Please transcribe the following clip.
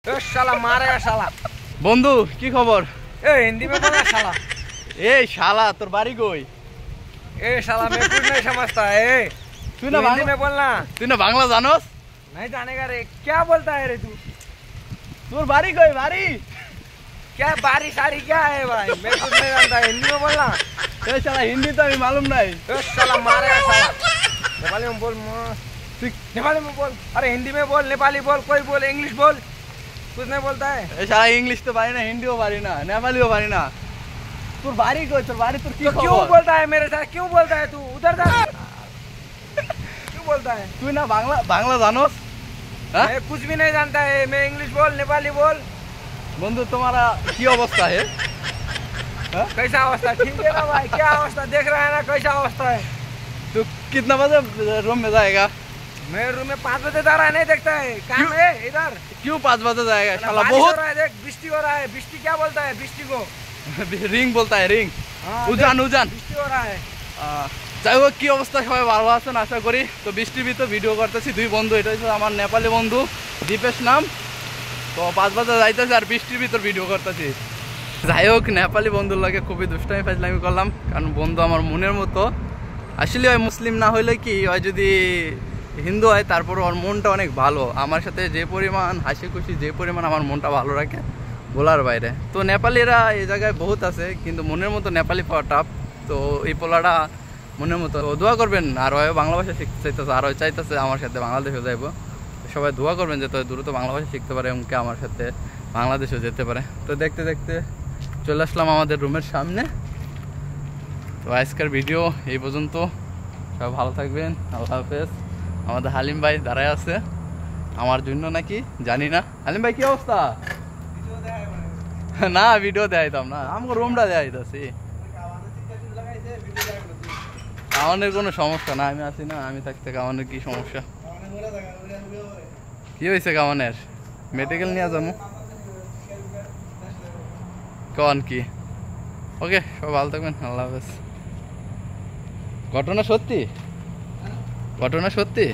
साला मारेगा साला। বন্ধু কি খবর? ए हिंदी में बोलना साला। এই শালা তোর বাড়ি কই? ए साला मैं कुछ नहीं समझता है। তুই না हिंदी में बोलना। তুই না বাংলা জানোস? नहीं जानेगा रे, क्या बोलता है रे तू? তোর বাড়ি কই? বাড়ি क्या बारिश आ रही क्या है भाई? मैं कुछ नहीं जानता, हिंदी में बोलना। এই শালা হিন্দি তো আমি মালুম নাই। ए साला मारेगा साला। नेपाली में बोल, नेपाली में बोल। अरे हिंदी में बोल, नेपाली बोल, कोई बोल, इंग्लिश बोल। कुछ नहीं बोलता है। এই শালা ইংলিশ তো পারি না, হিন্দিও পারি না, নেপালিও পারি না। তোর বাড়ি কই? তোর বাড়ি তোর কি तो খবর? क्यों बोलता है मेरे साथ? क्यों बोलता है तू? उधर जा। क्यों बोलता है? তুই না বাংলা বাংলা জানোস? হ্যাঁ मैं कुछ भी नहीं जानता है। मैं इंग्लिश बोल, नेपाली बोल। বন্ধু তোমারা কি অবস্থা है? कैसा अवस्था? ठीक है ना भाई? क्या अवस्था देख रहा है ना, कैसा अवस्था है? तू कितना बजे रूम में जाएगा? मैं रूम में 5 बजे जा रहा है, नहीं देखता है? काम है इधर। क्यों 5 बजे जाएगा? शाला बारिश हो बहुत रहा है, देख बिस्टी हो रहा है। बिस्टी क्या बोलता है? बिस्टी को रिंग बोलता है, रिंग। हाँ, উজান देख, উজান। बिस्टी हो रहा है। যাই হোক কি অবস্থা, সবাই ভালো আছেন আশা করি। তো বৃষ্টির ভিতর ভিডিও করতেছি, দুই বন্ধু, এটা হচ্ছে আমার নেপালি বন্ধু দীপেশ নাম। তো 5 বাজে যাইতেছে আর বৃষ্টির ভিতর ভিডিও করতেছি। যাই হোক নেপালি বন্ধুর লাগে খুবই দুষ্টামি ফাজলামি করলাম, কারণ বন্ধু আমার মনের মতো। আসলে ওই মুসলিম না হইলে কি হয়, যদি হিন্দু হয় তারপর ওর মনটা অনেক ভালো। আমার সাথে যে পরিমাণ হাসি খুশি, যে পরিমাণ আমার মনটা ভালো রাখে বলার বাইরে। তো নেপালিরা এই জায়গায় বহুত আছে, কিন্তু মনের মতো নেপালি পাওয়া টাফ। তো এই পোলাটা মনের মতো। দোয়া করবেন, আর ওই বাংলা ভাষা শিখতে চাইতেছে, আর ওই চাইতেছে আমার সাথে বাংলাদেশে যাইব। সবাই দোয়া করবেন যে তো দ্রুত বাংলা ভাষা শিখতে পারে এবং আমার সাথে বাংলাদেশেও যেতে পারে। তো দেখতে দেখতে চলে আসলাম আমাদের রুমের সামনে। তো আজকের ভিডিও এই পর্যন্ত, সবাই ভালো থাকবেন, আল্লাহ হাফেজ। আমাদের হালিম ভাই দাঁড়ায় আছে আমার জন্য নাকি জানি না। হালিম ভাই কি অবস্থা? না ভিডিও দেখাইতাম না, আমাকে রুমটা দেখাইতেছি। কামানের কোনো সমস্যা না, আমি আছি না, আমি থাকতে কামানের কি সমস্যা? কি হয়েছে কামানের? মেডিকেল নিয়ে যাবো কন কি? ওকে, সব ভালো থাকবেন, আল্লাহ হাফেজ। ঘটনা সত্যি? ঘটনা সত্যি?